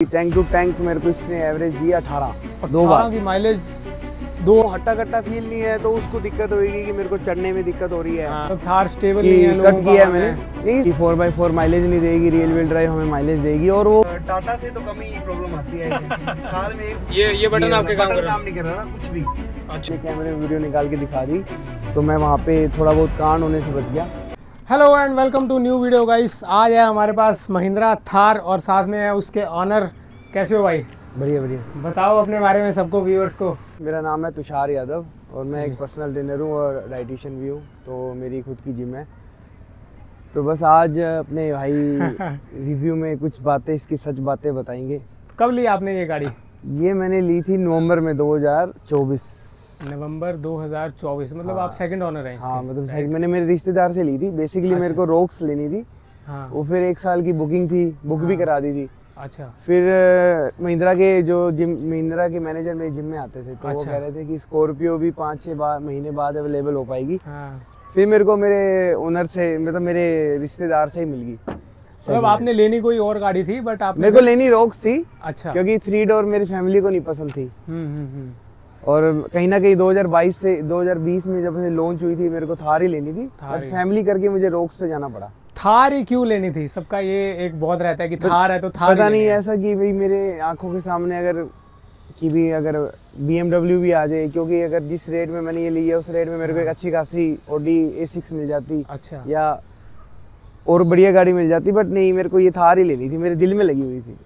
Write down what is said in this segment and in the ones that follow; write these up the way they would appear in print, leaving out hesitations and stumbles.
Tank to tank मेरे को इसने एवरेज दिया 18 दो बार की माइलेज दो हट्टा कट्टा फील नहीं है तो उसको दिक्कत होगी कि मेरे को चढ़ने में दिक्कत हो रही है। तो थार स्टेबल नहीं है, कट किया है मैंने नहीं 4x4 माइलेज नहीं देगी, रियल व्हील ड्राइव हमें माइलेज देगी और वो टाटा से तो कम ही प्रॉब्लम आती है साल में ये बटन आपके काम नहीं कर रहा था कुछ भी। अच्छा कैमरे में वीडियो निकाल के दिखा दी तो मैं वहाँ पे थोड़ा बहुत कांड होने से बच गया। Hello and welcome to new video guys. आज है हमारे पास महिंद्रा थार और साथ में है उसके ऑनर। कैसे हो भाई? बढ़िया बढ़िया। बताओ अपने बारे में सबको, व्यूअर्स को। मेरा नाम है तुषार यादव और मैं एक पर्सनल ट्रेनर हूँ और डाइटिशियन भी हूँ, तो मेरी खुद की जिम है। तो बस आज अपने भाई रिव्यू में कुछ बातें, इसकी सच बातें बताएंगे। कब ली आपने ये गाड़ी? ये मैंने ली थी नवंबर में 2024। नवंबर 2024 मतलब हाँ। आप सेकंड ऑनर हैं इसके? हाँ मतलब मैंने मेरे रिश्तेदार से ली थी बेसिकली। अच्छा। मेरे को रोक्स लेनी थी। हाँ। वो फिर एक साल की बुकिंग थी, बुक भी करा दी थी। अच्छा। फिर महिंद्रा के जो जिम, महिंद्रा के मैनेजर मेरे जिम में आते थे तो वो कह रहे थे कि स्कॉर्पियो भी 5-6 महीने बाद अवेलेबल हो पाएगी। हाँ। फिर मेरे को मेरे ओनर से मतलब मेरे रिश्तेदार से ही मिल गई। मतलब आपने लेनी कोई और गाड़ी थी बट आप मेरे को लेनी रोक्स थी। अच्छा। क्योंकि 3 डोर मेरी फैमिली को नहीं पसंद थी। और कहीं ना कहीं 2022 से 2020 में जब से लॉन्च हुई थी मेरे को थार ही लेनी थी, फैमिली करके मुझे रोक्स पे जाना पड़ा। थार ही क्यों लेनी थी? सबका ये एक बहुत रहता है कि थार है तो थार। पता नहीं ऐसा कि भाई मेरे आंखों के सामने अगर BMW भी आ जाए, क्योंकि अगर जिस रेट में मैंने ये ली है उस रेट में मेरे को एक अच्छी खासी Audi A6 मिल जाती। अच्छा। या और बढ़िया गाड़ी मिल जाती, बट नहीं मेरे को ये थार ही लेनी थी, मेरे दिल में लगी हुई थी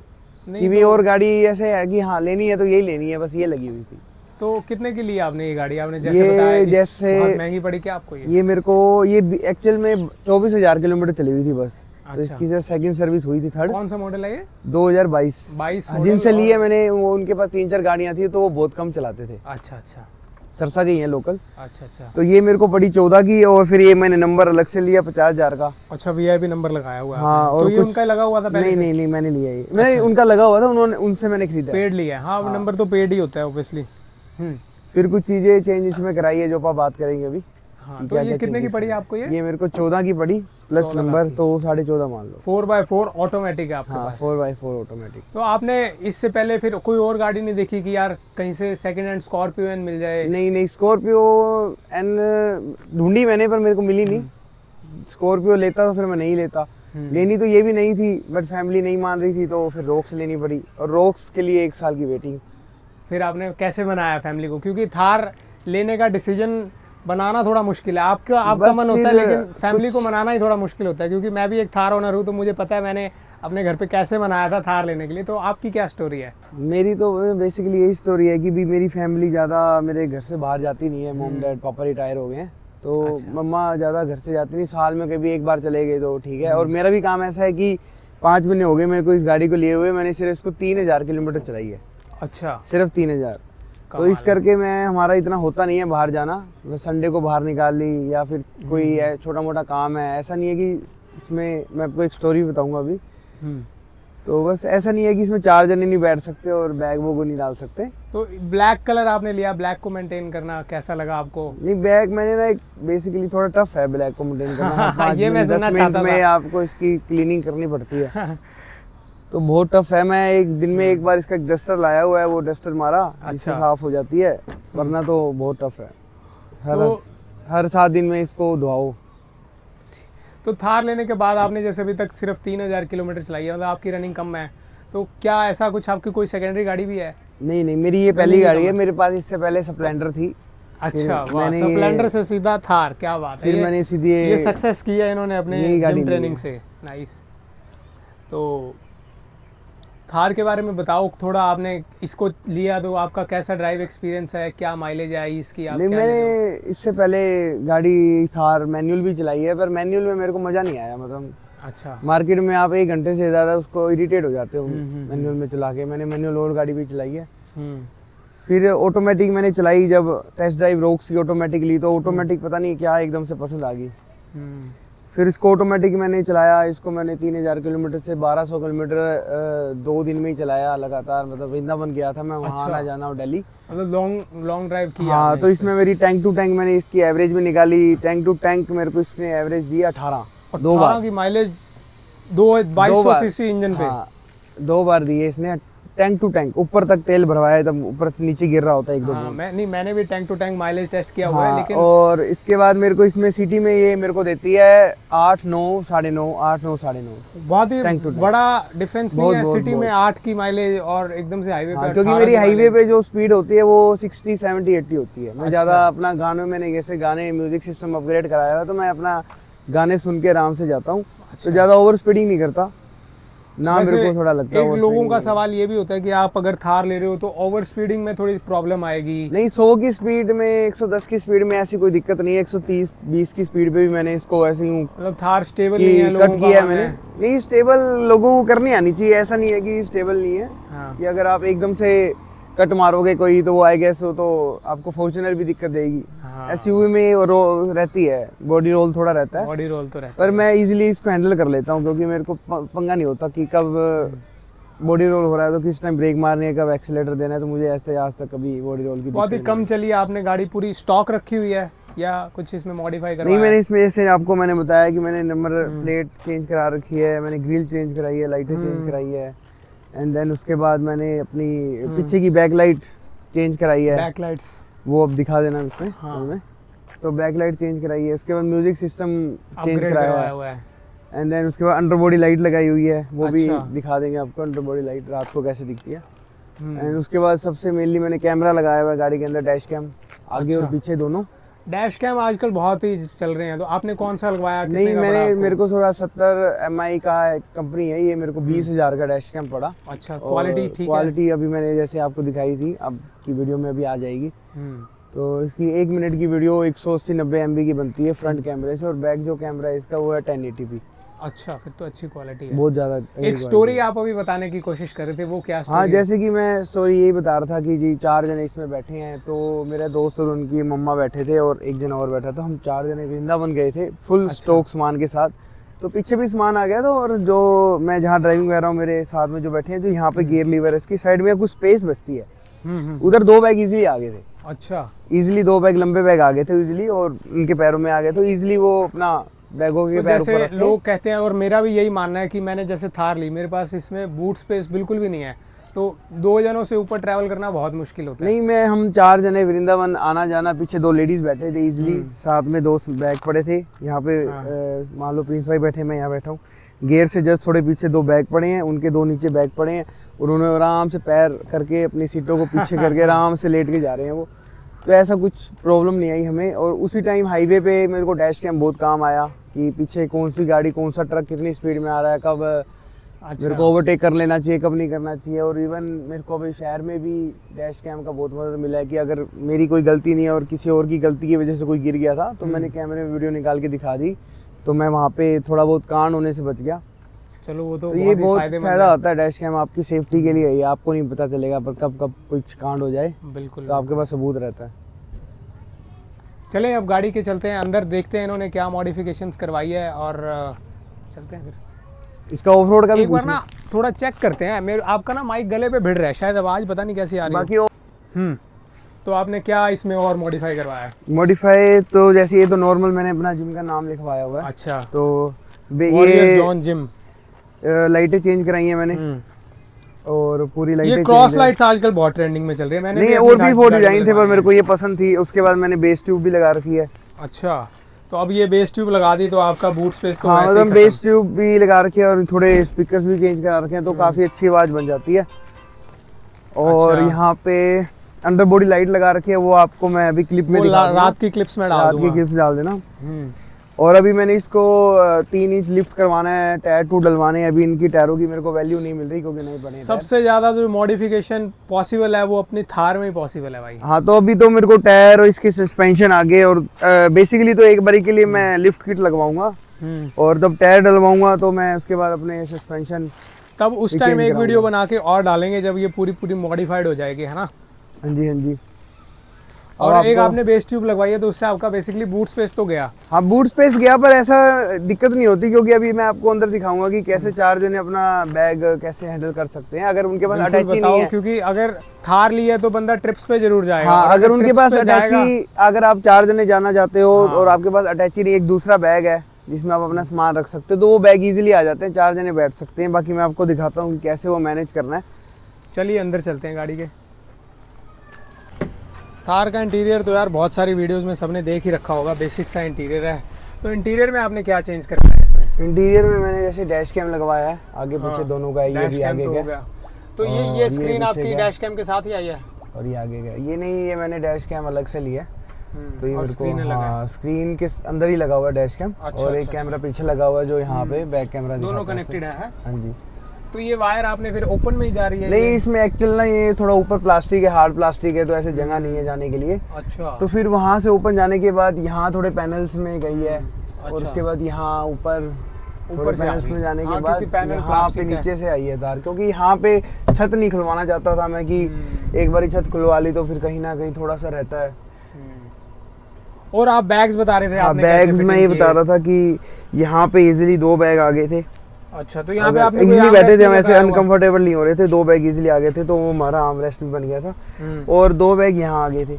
कि भी और गाड़ी ऐसे है कि हाँ लेनी है तो यही लेनी है, बस ये लगी हुई थी। तो कितने की ली आपने ये गाड़ी? आपने जैसे बताया जैसे बहुत महंगी पड़ी क्या आपको? ये मेरे को ये एक्चुअल में 24,000 किलोमीटर चली हुई थी बस। अच्छा। तो इसकी सेकंड सर्विस हुई थी। थर्ड कौन सा मॉडल है ये? 2022 जिनसे लिए मैंने वो उनके पास 3-4 गाड़ियां थी तो वो बहुत कम चलाते थे। अच्छा अच्छा। सरसा की है लोकल। अच्छा अच्छा। तो ये मेरे को पड़ी 14 की और फिर ये मैंने नंबर अलग से लिया 50,000 का। अच्छा VIP नंबर लगाया हुआ है। हाँ। और तो ये उनका लगा हुआ था पहले? नहीं मैंने लिया ये। मैंने उनका लगा हुआ था, उन्होंने उनसे मैंने खरीदा। पेड लिया। हाँ नंबर तो पेड ही होता है ऑब्वियसली। फिर कुछ चीजें चेंज इसमें कराई है जो आप बात करेंगे अभी। हाँ, तो ये कितने की पड़ी आपको? ये मेरे को 14 की पड़ी प्लस नंबर, तो 14.5 मान लो। 4x4 ऑटोमेटिक है आपके पास? 4x4 automatic. तो आपने इससे पहले फिर कोई और गाड़ी नहीं देखी कि यार कहीं से सेकंड हैंड स्कॉर्पियो एन मिल जाए? नहीं स्कॉर्पियो एन ढूंढी मैंने पर मेरे को मिली नहीं। स्कॉर्पियो लेता तो फिर मैं नहीं लेता। लेनी तो ये भी नहीं थी बट फैमिली नहीं मान रही थी तो फिर रोक्स लेनी पड़ी, और रोक्स के लिए 1 साल की वेटिंग। फिर आपने कैसे बनाया फैमिली को? क्योंकि थार लेने का डिसीजन बनाना थोड़ा मुश्किल है। आपका मन होता है लेकिन फैमिली को मनाना ही थोड़ा मुश्किल होता है, क्योंकि मैं भी एक थार ओनर हूँ तो मुझे पता है मैंने अपने घर पे कैसे मनाया था थार लेने के लिए। तो आपकी क्या स्टोरी है? मेरी तो बेसिकली यही स्टोरी है कि भी मेरी फैमिली ज़्यादा मेरे घर से बाहर जाती नहीं है। मॉम डैड पापा रिटायर हो गए हैं तो अच्छा। मम्मा ज़्यादा घर से जाती नहीं, साल में कभी एक बार चले गए तो ठीक है। और मेरा भी काम ऐसा है कि 5 महीने हो गए मेरे को इस गाड़ी को लिए हुए, मैंने सिर्फ इसको 3,000 किलोमीटर चलाई है। अच्छा। सिर्फ 3,000। तो इस करके मैं हमारा इतना होता नहीं है बाहर जाना। मैं संडे को बाहर निकाल ली या फिर कोई छोटा मोटा काम है, ऐसा नहीं है कि इसमें मैं आपको एक स्टोरी बताऊंगा अभी। तो बस ऐसा नहीं है कि इसमें 4 जने नहीं बैठ सकते और बैग वो नहीं डाल सकते। तो ब्लैक कलर आपने लिया, ब्लैक को मेंटेन करना कैसा लगा आपको? नहीं बैग मैंने ना एक बेसिकली थोड़ा टफ है ब्लैक को मेंटेन करना। ये मैं सुनना चाहता था। में आपको इसकी क्लीनिंग करनी पड़ती है तो बहुत टफ है। मैं एक दिन में एक बार इसका एक डस्टर लाया हुआ है, वो डस्टर मारा जिससे साफ हो जाती है, वरना तो बहुत टफ है। हर 7 दिन में इसको धुआओ। तो थार लेने के बाद आपने जैसे अभी तक सिर्फ 3,000 किलोमीटर चलाई है, मतलब आपकी रनिंग कम है, तो क्या ऐसा कुछ आपकी कोई सेकेंडरी गाड़ी भी है? नहीं मेरी ये पहली गाड़ी है। मेरे पास इससे पहले स्प्लेंडर थी। अच्छा स्प्लेंडर से सीधा थार, क्या बात है। फिर मैंने सीधी ये सक्सेस की है इन्होंने अपने जिम ट्रेनिंग से। नाइस। तो थार के बारे में बताओ थोड़ा। आपने इसको लिया तो आपका कैसा ड्राइव एक्सपीरियंस है, क्या माइलेज आई इसकी? आप मैंने इससे पहले गाड़ी थार मैनुअल भी चलाई है, पर मैनुअल में मेरे को मजा नहीं आया। मतलब अच्छा मार्केट में आप 1 घंटे से ज़्यादा उसको इरिटेट हो जाते हो मैनुअल में चला के। मैंने मैनुअल और गाड़ी भी चलाई है। फिर ऑटोमेटिक मैंने चलाई, जब टेस्ट ड्राइव रोक्स की ऑटोमेटिक ली तो ऑटोमेटिक पता नहीं क्या एकदम से पसंद आ गई। फिर इसको ऑटोमेटिक मैंने चलाया। इसको मैंने 3,000 किलोमीटर से 1,200 किलोमीटर 2 दिन में ही चलाया लगातार। मतलब वृंदावन गया था मैं, वहाँ आना जाना और दिल्ली, मतलब लॉन्ग ड्राइव किया। हाँ तो इसमें मेरी टैंक टू टैंक मैंने इसकी एवरेज में निकाली। टैंक टू टैंक मेरे को इसने एवरेज दिया 18 की माइलेज 2200 सीसी इंजन पे। 2 बार दिए इसने, टैंक टू टैंक, ऊपर तक तेल भरवाया तब ऊपर से नीचे गिर रहा होता है 1-2 बूंद। मैंने भी tank to tank mileage test किया हुआ है, लेकिन और इसके बाद मेरे को इसमें सिटी में ये मेरे को देती है 8, 9, 9.5, 8, 9, 9.5। बहुत ही बड़ा डिफरेंस नहीं है सिटी में 8 की माइलेज और एकदम से हाईवे पे। क्योंकि मेरी हाईवे पे जो स्पीड होती है वो 60, 70, 80 होती है। मैं ज्यादा अपना गानों में नहीं, जैसे गाने म्यूजिक सिस्टम अपग्रेड कराया हुआ, तो मैं अपना गाने सुन के आराम से जाता हूँ। तो ज्यादा ओवर स्पीडिंग नहीं करता ना, मेरे को थोड़ा लगता है। एक लोगों का सवाल ये भी होता है कि आप अगर थार ले रहे हो तो ओवर स्पीडिंग में थोड़ी प्रॉब्लम आएगी। नहीं, 100 की स्पीड में, 110 की स्पीड में ऐसी कोई दिक्कत नहीं है। 130, 20 की स्पीड पे भी मैंने इसको ऐसे ही मतलब थार स्टेबल नहीं है, कट किया है मैंने। नहीं, स्टेबल लोगों को करनी आनी चाहिए, ऐसा नहीं है कि स्टेबल नहीं है। कि अगर आप एकदम से कट मारोगे कोई तो वो आई गेस हो तो आपको फॉर्च्यूनर भी दिक्कत देगी। एसयूवी में रहती है, बॉडी रोल थोड़ा रहता है, बॉडी रोल तो रहता है, पर मैं इजीली इसको हैंडल कर लेता हूँ क्योंकि मेरे को पंगा नहीं होता कि कब बॉडी रोल हो रहा है तो किस टाइम ब्रेक मारनी है, कब एक्सीलेटर देना है। तो मुझे ऐसे आज तक कभी बॉडी रोल की बहुत ही कम चली है। आपने गाड़ी पूरी स्टॉक रखी हुई है या कुछ इसमें मॉडिफाई करवाया? नहीं, मैंने इसमें जैसे आपको मैंने बताया कि मैंने नंबर प्लेट चेंज करा रखी है, मैंने ग्रिल चेंज कराई है, लाइटें चेंज कराई है, एंड देन उसके बाद मैंने अपनी पीछे की बैक लाइट चेंज कराई है। बैक लाइट्स वो अब दिखा देना उसमें। तो बैक लाइट चेंज कराई है, उसके बाद म्यूजिक सिस्टम चेंज कराया हुआ है, एंड देन उसके बाद अंडर बॉडी लाइट लगाई हुई है, वो भी दिखा देंगे आपको अंडर बॉडी लाइट रात को कैसे दिखती है। एंड उसके बाद सबसे मेनली मैंने कैमरा लगाया हुआ है गाड़ी के अंदर, डैश कैम आगे और पीछे दोनों। डैश कैम आजकल बहुत ही चल रहे हैं, तो आपने कौन सा लगवाया? नहीं, मेरे को थोड़ा 70 MI का कंपनी है ये, मेरे को 20,000 का डैश कैम पड़ा। अच्छा, क्वालिटी ठीक है? क्वालिटी अभी मैंने जैसे आपको दिखाई थी, अब की वीडियो में अभी आ जाएगी। तो इसकी 1 मिनट की वीडियो 180-90 MB की बनती है फ्रंट कैमरे से, और बैक जो कैमरा है इसका वो है 1080p। अच्छा, फिर तो अच्छी क्वालिटी है, बहुत ज्यादा। एक स्टोरी आप अभी बताने की कोशिश कर रहे थे, वो क्या स्टोरी? हाँ, जैसे कि मैं स्टोरी यही बता रहा था कि जी 4 जने इसमें बैठे हैं, तो मेरा दोस्त और उनकी मम्मा बैठे थे और 1 जन और बैठा था। हम 4 जने वृंदावन गए थे फुल स्टॉक सामान के साथ। तो पीछे भी सामान आ गया था, और जो मैं जहाँ ड्राइविंग कर रहा हूँ मेरे साथ में जो बैठे हैं, तो यहाँ पे गियर लीवर है, इसकी साइड में कुछ स्पेस बचती है, उधर 2 बैग इजीली आ गए थे। अच्छा, इजीली 2 बैग, लंबे बैग आ गए थे इजीली, और उनके पैरों में आ गए, तो इजीली वो अपना बैगों के पैर ऊपर रखते हैं। लोग कहते हैं, और मेरा भी यही मानना है कि मैंने जैसे थार ली, मेरे पास इसमें बूट स्पेस बिल्कुल भी नहीं है, तो 2 जनों से ऊपर ट्रैवल करना बहुत मुश्किल होता है। नहीं, हम 4 जने वृंदावन आना जाना, पीछे 2 लेडीज बैठे थे इजीली, साथ में 2 बैग पड़े थे यहाँ पे। मान लो प्रिंस भाई बैठे, मैं यहाँ बैठा हूँ, गियर से जस्ट थोड़े पीछे 2 बैग पड़े हैं, उनके 2 नीचे बैग पड़े हैं, उन्होंने आराम से पैर करके अपनी सीटों को पीछे करके आराम से लेट के जा रहे हैं वो। तो ऐसा कुछ प्रॉब्लम नहीं आई हमें। और उसी टाइम हाईवे पे मेरे को डैश कैम बहुत काम आया कि पीछे कौन सी गाड़ी, कौन सा ट्रक कितनी स्पीड में आ रहा है, कब मेरे को ओवरटेक कर लेना चाहिए, कब नहीं करना चाहिए। और इवन मेरे को अभी शहर में भी डैश कैम का बहुत मदद मिला है कि अगर मेरी कोई गलती नहीं है और किसी और की गलती की वजह से कोई गिर गया था, तो मैंने कैमरे में वीडियो निकाल के दिखा दी, तो मैं वहाँ पे थोड़ा बहुत कांड होने से बच गया। चलो, वो तो ये बहुत फायदा होता है डैश कैम, आपकी सेफ्टी के लिए है, आपको नहीं पता चलेगा पर कब कुछ कांड हो जाए, बिल्कुल, तो आपके पास सबूत रहता है। चलें अब गाड़ी के चलते हैं अंदर, देखते हैं इन्होंने क्या मॉडिफिकेशंस करवाई है, और चलते हैं फिर। इसका ऑफ रोड का भी एक बार ना थोड़ा चेक करते हैं। मेरे आपका ना माइक गले पे भिड़ रहा है, शायद आवाज़ पता नहीं कैसी आ रही है। बाकी तो आपने क्या इसमें और मॉडिफाई करवाया है? मॉडिफाई तो जैसे ये तो नॉर्मल मैंने अपना जिम का नाम लिखवाया हुआ है। अच्छा, तो ये जॉन जिम लाइटें चेंज कराई हैं मैंने, और पूरी लाइटें, ये क्रॉस लाइट्स आजकल बहुत ट्रेंडिंग में चल रही है। मैंने नहीं, और भी बहुत डिजाइन थे पर मेरे को ये पसंद थी। उसके बाद मैंने बेस ट्यूब भी लगा रखी है। अच्छा, तो अब ये बेस ट्यूब लगा दी तो आपका बूट स्पेस तो हाँ, मतलब बेस ट्यूब भी लगा रखी है और थोड़े स्पीकर्स भी चेंज करा रखे हैं, तो काफी अच्छी आवाज बन जाती है। और यहाँ पे अंडर बॉडी लाइट लगा रखी है, वो आपको मैं अभी क्लिप में रात की क्लिप्स में डाल देना। और अभी मैंने इसको 3 इंच लिफ्ट करवाना है, टायर 2 डलवाने हैं। अभी इनकी टायरों की मेरे को वैल्यू नहीं मिल रही क्योंकि नहीं बने। सबसे ज्यादा जो मॉडिफिकेशन पॉसिबल है वो अपनी थार में ही पॉसिबल है भाई। हाँ, तो अभी तो मेरे को टायर और इसके सस्पेंशन आगे, और बेसिकली तो एक बारी के लिए मैं लिफ्ट किट लगवाऊंगा, और जब टायर डलवाऊंगा तो मैं उसके बाद अपने सस्पेंशन, तब उस टाइम एक वीडियो बना के और डालेंगे जब ये पूरी मॉडिफाइड हो जाएगी, है ना? हाँ जी, हाँ जी। और एक आपने बेस ट्यूब लगवाई है, तो उससे आपका बेसिकली बूट स्पेस तो गया। हाँ, बूट स्पेस गया, पर ऐसा दिक्कत नहीं होती क्योंकि अभी मैं आपको अंदर दिखाऊंगा कि कैसे 4 जने अपना बैग कैसे हैंडल कर सकते हैं अगर उनके पास अटैची नहीं है। क्योंकि अगर थार ली है तो बंदा ट्रिप्स पे जरूर जाएगा। हाँ, अगर उनके पास अटैची, अगर आप 4 जने जाना चाहते हो और आपके पास अटैची नहीं, एक दूसरा बैग है, जिसमें आप अपना सामान रख सकते हो, तो वो बैग इजीली आ जाते हैं, 4 जने बैठ सकते हैं। बाकी मैं आपको दिखाता हूँ कि कैसे वो मैनेज करना है। चलिए अंदर चलते हैं गाड़ी के। थार का इंटीरियर तो यार बहुत सारी वीडियोस में सबने देख ही रखा होगा, बेसिक सा इंटीरियर है। तो इंटीरियर में आपने क्या चेंज करना है इसमें? इंटीरियर में मैंने जैसे डैश कैम लगवाया है, आगे पीछे दोनों का, ये भी आगे तो गया। तो ये स्क्रीन आपकी डैश कैम के साथ ही आई है और ये आगे गया। ये नहीं, ये मैंने डैश कैम अलग से लिया, तो ये मेरे को स्क्रीन के अंदर ही लगा हुआ है डैश कैम। और एक कैमरा पीछे लगा हुआ है जो यहाँ पे बैक कैमरा, दोनों कनेक्टेड है। हाँ जी। तो ये वायर आपने फिर ओपन में ही जा रही है? नहीं, इसमें एक्चुअल ना ये थोड़ा ऊपर प्लास्टिक है, हार्ड प्लास्टिक है, तो ऐसे जगह नहीं है जाने के लिए। अच्छा। तो फिर वहाँ से ओपन जाने के बाद यहाँ थोड़े पैनल्स में गई है। और उसके बाद यहाँ ऊपर पैनल्स में जाने के बाद यहाँ पे नीचे से आई है तार, क्योंकि यहाँ पे छत नहीं खुलवाना चाहता था मैं कि एक बार छत खुलवा ली तो फिर कहीं ना कहीं थोड़ा सा रहता है। और आप बैग्स बता रहे थे? आपने बैग्स में ये बता रहा था कि यहाँ पे इजीली 2 बैग आ गए थे। अच्छा, तो यहाँ पे आपने इजीली बैठे थे हम, ऐसे अनकंफर्टेबल नहीं हो रहे थे। 2 बैग इजीली आ गए थे, तो वो हमारा आर्म रेस्ट भी बन गया था। और 2 बैग यहाँ आ गए थे,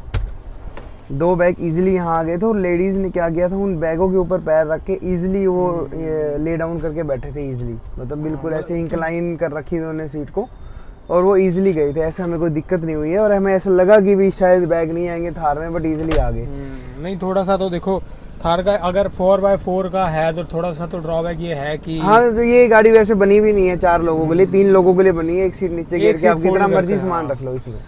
2 बैग इजीली यहाँ आ गए थे। और लेडीज ने क्या किया था, उन बैगों के ऊपर पैर रख के इजीली वो ले डाउन करके बैठे थे इजीली, मतलब बिल्कुल ऐसे इंक्लाइन कर रखी थी उन्होंने सीट को, और वो इजीली गए थे। ऐसे हमें कोई दिक्कत नहीं हुई है। और हमें ऐसा लगा कि भी शायद बैग नहीं आएंगे थार में, बट इजीली आ गए। नहीं, थोड़ा सा तो देखो थार का अगर 4x4 का है तो थोड़ा सा तो ड्रॉबैक ये है कि हाँ, तो ये गाड़ी वैसे बनी भी नहीं है 4 लोगों के लिए, 3 लोगों के लिए बनी है। एक सीट नीचे गिर के आप कितना मर्जी सामान रख लो इसमें।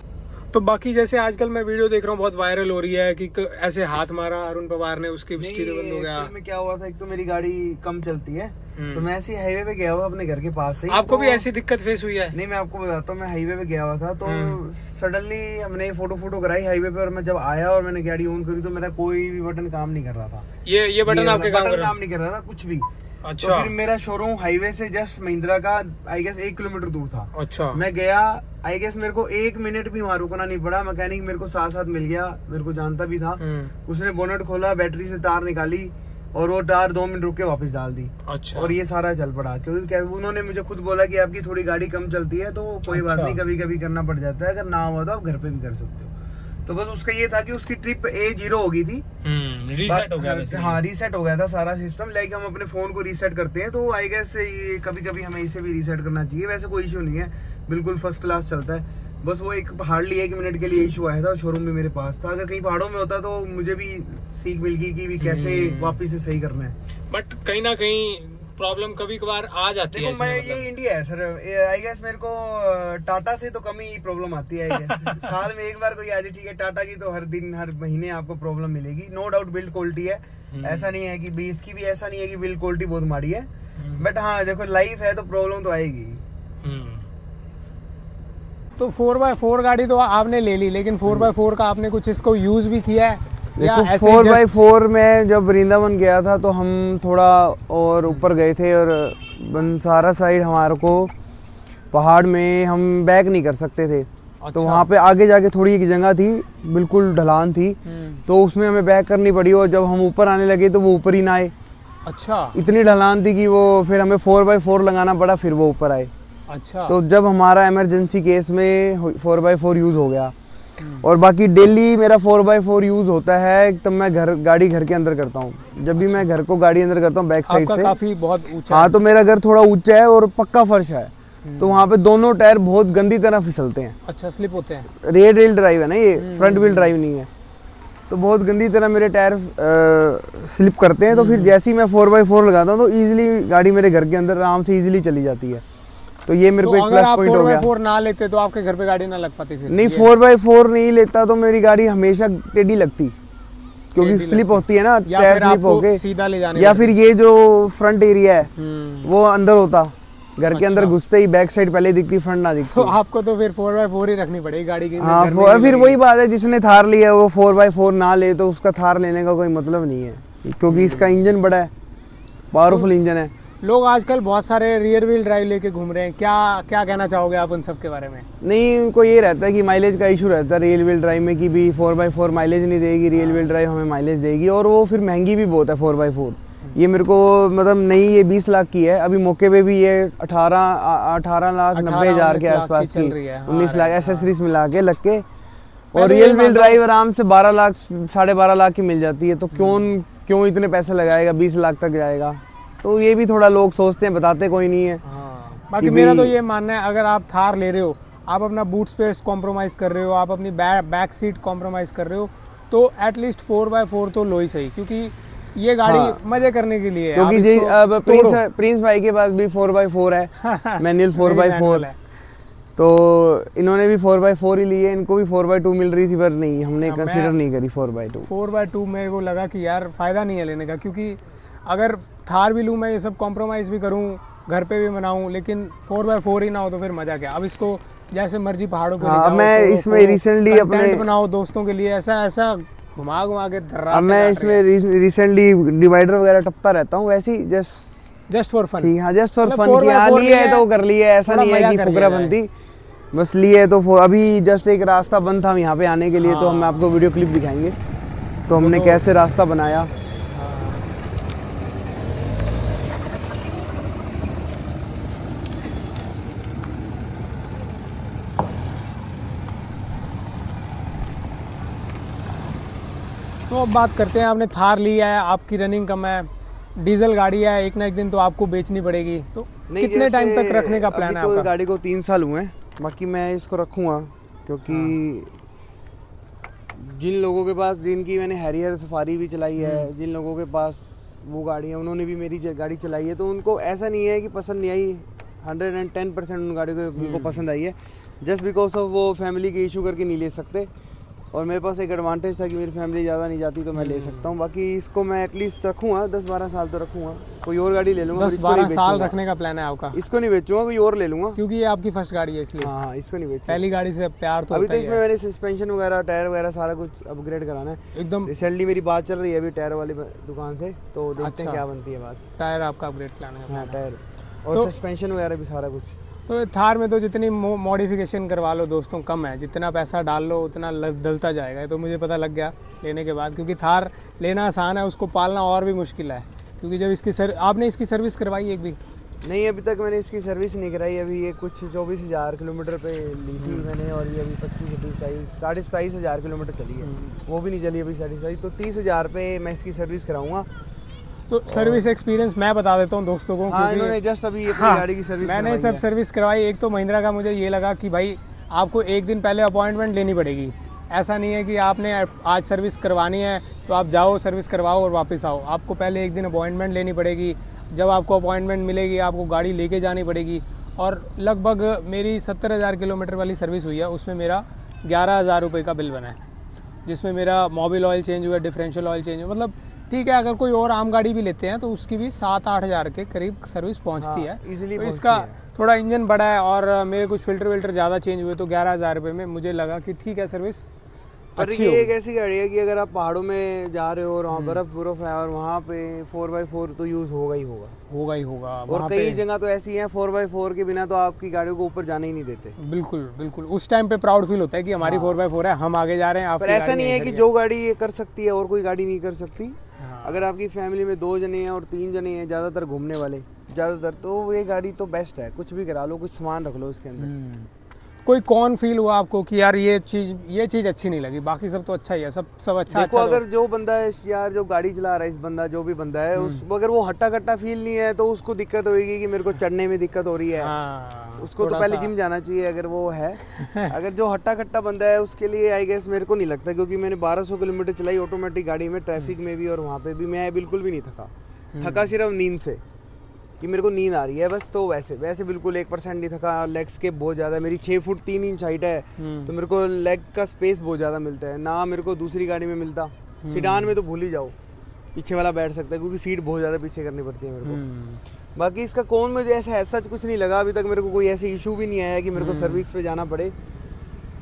तो बाकी जैसे आजकल मैं वीडियो देख रहा हूँ बहुत वायरल हो रही है कि ऐसे हाथ मारा अरुण पवार ने, उसके स्टीरियो बंद हो गया। में क्या हुआ था, एक तो मेरी गाड़ी कम चलती है, तो मैं ऐसे हाईवे पे गया हुआ अपने घर के पास से। आपको भी ऐसी दिक्कत फेस हुई है? नहीं, मैं आपको बताता हूँ, मैं हाईवे पे गया हुआ था, तो सडनली हमने फोटो कराई हाईवे पे, और मैं जब आया और मैंने गाड़ी ऑन करी तो मेरा कोई भी बटन काम नहीं कर रहा था। ये बटन आपके काम नहीं कर रहा था कुछ भी। अच्छा। तो फिर मेरा शोरूम हाईवे से जस्ट महिंद्रा का आई गेस 1 किलोमीटर दूर था। अच्छा। मैं गया, आई गेस मेरे को 1 मिनट भी वहां रुकना नहीं पड़ा। मैकेनिक मेरे को साथ मिल गया, मेरे को जानता भी था। उसने बोनट खोला, बैटरी से तार निकाली और वो तार 2 मिनट रुक के वापस डाल दी। अच्छा। और ये सारा चल पड़ा, क्योंकि उन्होंने मुझे खुद बोला कि आपकी थोड़ी गाड़ी कम चलती है तो कोई बात नहीं, कभी कभी करना पड़ जाता है, अगर ना हुआ तो आप घर पे भी कर सकते हो। तो बस उसका ये था कि उसकी ट्रिप A0 हो गई थी, रीसेट हो गया। हाँ, रीसेट हो गया था सारा सिस्टम। लाइक हम अपने फोन को रीसेट करते हैं, तो आई गेस ये कभी कभी हमें इसे भी रीसेट करना चाहिए। वैसे कोई इशू नहीं है, बिल्कुल फर्स्ट क्लास चलता है। बस वो एक हार्डली 1 मिनट के लिए इशू आया था, शोरूम में मेरे पास था। अगर कहीं पहाड़ों में होता तो मुझे भी सीख मिल गई कि कैसे वापिस से सही करना है। बट कहीं ना कहीं प्रॉब्लम कभी कभार आ जाती है। मैं ये इंडिया है सर, आई गेस मेरे को टाटा से तो कम ही प्रॉब्लम आती है। साल में एक बार कोई आ जाए, ठीक है। टाटा की तो हर दिन हर महीने आपको प्रॉब्लम मिलेगी, नो डाउट। बिल्ड क्वालिटी है, ऐसा नहीं है कि इसकी भी ऐसा नहीं है कि बिल्ड क्वालिटी बहुत माड़ी है, बट हाँ देखो लाइफ है तो प्रॉब्लम तो आएगी। तो 4x4 गाड़ी तो आपने ले ली, लेकिन 4x4 का आपने कुछ इसको यूज भी किया है? देखो 4x4 में जब वृंदावन गया था तो हम थोड़ा और ऊपर गए थे, और बंसारा साइड हमारे को पहाड़ में हम बैक नहीं कर सकते थे। अच्छा। तो वहाँ पे आगे जाके थोड़ी एक जगह थी, बिल्कुल ढलान थी, तो उसमें हमें बैक करनी पड़ी। और जब हम ऊपर आने लगे तो वो ऊपर ही ना आए। अच्छा। इतनी ढलान थी कि वो फिर हमें 4x4 लगाना पड़ा, फिर वो ऊपर आए। अच्छा। तो जब हमारा इमरजेंसी केस में 4x4 यूज हो गया, और बाकी डेली मेरा 4x4 यूज होता है, तब मैं गाड़ी घर के अंदर करता हूँ। जब भी मैं घर को गाड़ी अंदर करता हूँ बैक साइड से, काफी बहुत ऊंचा। हाँ, तो मेरा घर थोड़ा ऊंचा है और पक्का फर्श है, तो वहाँ पे दोनों टायर बहुत गंदी तरह फिसलते हैं। अच्छा, स्लिप होते हैं। रेयर व्हील ड्राइव है ना ये, फ्रंट व्हील ड्राइव नहीं है, तो बहुत गंदी तरह मेरे टायर स्लिप करते हैं। तो फिर जैसे ही मैं 4x4 लगाता हूँ तो इजीली गाड़ी मेरे घर के अंदर आराम से इजीली चली जाती है। तो ये मेरे को एक प्लस पॉइंट हो गया। 4x4 ना लेते तो आपके घर पे गाड़ी ना लग पाती फिर? नहीं, 4x4 नहीं लेता तो मेरी गाड़ी हमेशा टेढ़ी लगती, क्योंकि स्लिप होती है ना, टायर स्लिप होके सीधा ले जाने, या फिर ये जो फ्रंट एरिया है वो अंदर होता, घर के अंदर घुसते ही बैक साइड पहले दिखती, फ्रंट ना दिखती। तो आपको तो फिर 4x4 ही रखनी पड़ेगी गाड़ी की। हाँ, फिर वही बात है, जिसने थार लिया वो 4x4 ना ले तो उसका थार लेने का कोई मतलब नहीं है, क्योंकि इसका इंजन बड़ा है, पावरफुल इंजन है। लोग आजकल बहुत सारे रियर व्हील ड्राइव लेके घूम रहे हैं, क्या कहना चाहोगे आप उन सब के बारे में? नहीं, उनको ये रहता है कि माइलेज का इशू रहता है रियर व्हील ड्राइव में, कि भी 4x4 माइलेज नहीं देगी, रियर व्हील ड्राइव हमें माइलेज देगी, और वो फिर महंगी भी बहुत है 4x4। ये मेरे को मतलब नहीं, ये 20 लाख की है, अभी मौके पे भी ये 18,90,000 के आसपास की, 19 लाख एसेसरीज मिला के लग के, और रियल व्हील ड्राइव आराम से 12 लाख 12.5 लाख की मिल जाती है। तो क्यों इतने पैसे लगाएगा, 20 लाख तक जाएगा। तो ये भी थोड़ा लोग सोचते हैं, बताते कोई नहीं है। बाकी मेरा तो ये मानना है, अगर आप थार ले रहे हो, आप अपना बूट स्पेस कॉम्प्रोमाइज़ कर रहे हो, आप अपनी बैक सीट कॉम्प्रोमाइज़ कर रहे हो, तो एटलीस्ट 4x4 तो लो ही सही, क्योंकि ये गाड़ी मजे करने के लिए है। क्योंकि जी अब प्रिंस भाई के पास भी 4x4 है, मैनुअल 4x4 है, तो इन्होंने भी 4x4 ही ली है, इनको भी 4x2 मिल रही थी, पर नहीं, हमने कंसीडर नहीं करी 4x2। 4x2 मेरे को लगा कि यार फ़ायदा नहीं है लेने का, क्योंकि अगर थार भी लूँ मैं, ये सब कॉम्प्रोमाइज़ भी करूँ, घर पे भी बनाऊँ, लेकिन 4x4 ही ना हो तो फिर मज़ा क्या। अब इसको जैसे मर्जी पहाड़ों पे ले जाओ, मैं इसमें रिसेंटली अपने बनाओ दोस्तों के लिए, ऐसा घुमा के अब मैं इसमें रिसेंटली डिवाइडर वगैरह टपता रहता हूँ, वैसे ही जस्ट फॉर फन। हाँ, जस्ट फॉर फन की, हाँ लिए है तो कर लिए, ऐसा नहीं है कि फुकरा बनती, बस लिए तो। अभी जस्ट एक रास्ता बंद था यहाँ पे आने के लिए, तो हम आपको वीडियो क्लिप दिखाएंगे, तो हमने कैसे रास्ता बनाया। तो अब बात करते हैं, आपने थार लिया है, आपकी रनिंग कम है, डीजल गाड़ी है, एक ना एक दिन तो आपको बेचनी पड़ेगी, तो कितने टाइम तक रखने का प्लान है आपका? तो गाड़ी को 3 साल हुए हैं, बाकी मैं इसको रखूँगा, क्योंकि जिन लोगों के पास, जिनकी मैंने हैरियर सफारी भी चलाई है, जिन लोगों के पास वो गाड़ी है, उन्होंने भी मेरी गाड़ी चलाई है, तो उनको ऐसा नहीं है कि पसंद नहीं आई, 110% उन गाड़ी को उनको पसंद आई है। जस्ट बिकॉज ऑफ वो फैमिली के इशू करके नहीं ले सकते, और मेरे पास एक एडवांटेज था कि मेरी फैमिली ज़्यादा नहीं जाती, तो मैं ले सकता हूँ। बाकी इसको मैं एटलीस्ट रखूँगा 10-12 साल तो रखूँगा, कोई और गाड़ी ले लूँगा। 10-12 साल रखने का प्लान है आपका? इसको नहीं बेचूंगा, कोई और ले लूँगा, क्योंकि ये आपकी फर्स्ट गाड़ी है इसलिए। हाँ, इसको नहीं बेचूंगा, पहली गाड़ी से प्यार तो अभी तो इसमें मैंने सस्पेंशन वगैरह, टायर वगैरह सारा कुछ अपग्रेड कराना है एकदम। रिसेंटली मेरी बात चल रही है अभी टायर वाली दुकान से, तो देखते हैं क्या बनती है बात। टायर आपका अपग्रेड कराना है? हाँ, टायर और सस्पेंशन वगैरह भी सारा कुछ। तो थार में तो जितनी मॉडिफिकेशन करवा लो दोस्तों कम है, जितना पैसा डाल लो उतना डलता जाएगा, तो मुझे पता लग गया लेने के बाद, क्योंकि थार लेना आसान है, उसको पालना और भी मुश्किल है, क्योंकि जब इसकी आपने इसकी सर्विस करवाई एक भी? नहीं, अभी तक मैंने इसकी सर्विस नहीं कराई, अभी ये कुछ 24,000 किलोमीटर पे ली थी मैंने, और ये अभी 27,000 किलोमीटर चली है, वो भी नहीं चली अभी सेटिस्फाई, तो 30,000 पे मैं इसकी सर्विस कराऊंगा। तो सर्विस एक्सपीरियंस मैं बता देता हूँ दोस्तों को। हाँ, इन्होंने जस्ट अभी अपनी गाड़ी की सर्विस मैंने सब सर्विस करवाई। एक तो महिंद्रा का मुझे ये लगा कि भाई आपको एक दिन पहले अपॉइंटमेंट लेनी पड़ेगी, ऐसा नहीं है कि आपने आज सर्विस करवानी है तो आप जाओ सर्विस करवाओ और वापस आओ, आपको पहले एक दिन अपॉइंटमेंट लेनी पड़ेगी, जब आपको अपॉइंटमेंट मिलेगी आपको गाड़ी लेके जानी पड़ेगी। और लगभग मेरी 70,000 किलोमीटर वाली सर्विस हुई है, उसमें मेरा 11,000 रुपये का बिल बना है, जिसमें मेरा मोबिल ऑयल चेंज हुआ, डिफरेंशियल ऑयल चेंज हुआ, मतलब ठीक है। अगर कोई और आम गाड़ी भी लेते हैं तो उसकी भी 7-8 हज़ार के करीब सर्विस पहुंचती है। इजीली तो इसका थोड़ा इंजन बड़ा है और मेरे कुछ फिल्टर ज़्यादा चेंज हुए, तो 11,000 रुपये में मुझे लगा कि ठीक है सर्विस पर ये एक ऐसी गाड़ी है कि अगर आप पहाड़ों में जा रहे हो और वहाँ बर्फ है और वहाँ पे 4x4 तो यूज़ होगा ही होगा। और कई जगह तो ऐसी हैं 4x4 के बिना तो आपकी गाड़ियों को ऊपर जाने ही नहीं देते। बिल्कुल उस टाइम पे प्राउड फील होता है कि हमारी 4x4 है, हम आगे जा रहे हैं। पर ऐसा नहीं है कि जो गाड़ी ये कर सकती है और कोई गाड़ी नहीं कर सकती। अगर आपकी फैमिली में 2 जने हैं और 3 जने हैं ज़्यादातर घूमने वाले, ज़्यादातर, तो ये गाड़ी तो बेस्ट है। कुछ भी करा लो, कुछ सामान रख लो इसके अंदर। कोई कौन फील हुआ आपको कि यार ये चीज़ अच्छी नहीं लगी? बाकी सब तो अच्छा ही है, सब अच्छा। देखो, अगर जो बंदा है यार, जो गाड़ी चला रहा है इस बंदा, जो भी बंदा है, उस अगर वो हट्टा कट्टा फील नहीं है तो उसको दिक्कत होगी कि मेरे को चढ़ने में दिक्कत हो रही है। उसको तो पहले जिम जाना चाहिए अगर वो है। अगर जो हट्टा कट्टा बंदा है उसके लिए आई गेस मेरे को नहीं लगता, क्योंकि मैंने 1200 किलोमीटर चलाई ऑटोमेटिक गाड़ी में, ट्रैफिक में भी और वहाँ पे भी मैं बिल्कुल भी नहीं थका सिर्फ नींद से, कि मेरे को नींद आ रही है बस। तो वैसे बिल्कुल 1% नहीं थका। लेग्स के बहुत ज़्यादा, मेरी 6 फुट 3 इंच हाइट है, तो मेरे को लेग का स्पेस बहुत ज़्यादा मिलता है ना, मेरे को दूसरी गाड़ी में मिलता। सीडान में तो भूल ही जाओ, पीछे वाला बैठ सकता है क्योंकि सीट बहुत ज़्यादा पीछे करनी पड़ती है मेरे को। बाकी इसका कौन मुझे ऐसा कुछ नहीं लगा अभी तक, मेरे को कोई ऐसे इशू भी नहीं आया कि मेरे को सर्विस पे जाना पड़े।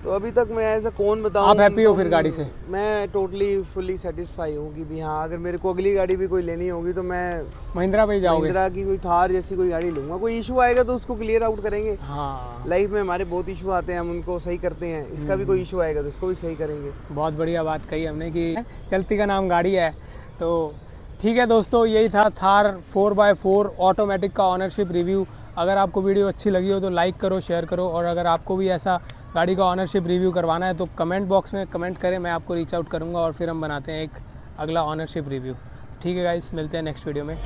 तो अभी तक मैं ऐसा कौन बताऊं। आप हैप्पी हो फिर गाड़ी से? मैं टोटली फुल्ली सेटिस्फाई हूँ कि भी हाँ, अगर मेरे को अगली गाड़ी भी कोई लेनी होगी तो मैं महिंद्रा पे जाओगे? महिंद्रा की कोई थार जैसी कोई गाड़ी लूंगा। कोई इशू आएगा तो उसको क्लियर आउट करेंगे। हाँ, लाइफ में हमारे बहुत इशू आते हैं, हम उनको सही करते हैं। इसका भी कोई इशू आएगा तो उसको भी सही करेंगे। बहुत बढ़िया बात कही हमने कि चलती का नाम गाड़ी है। तो ठीक है दोस्तों, यही था थार 4x4 ऑटोमेटिक का ऑनरशिप रिव्यू। अगर आपको वीडियो अच्छी लगी हो तो लाइक करो, शेयर करो, और अगर आपको भी ऐसा गाड़ी का ऑनरशिप रिव्यू करवाना है तो कमेंट बॉक्स में कमेंट करें, मैं आपको रीच आउट करूंगा और फिर हम बनाते हैं एक अगला ऑनरशिप रिव्यू। ठीक है गाइस, मिलते हैं नेक्स्ट वीडियो में।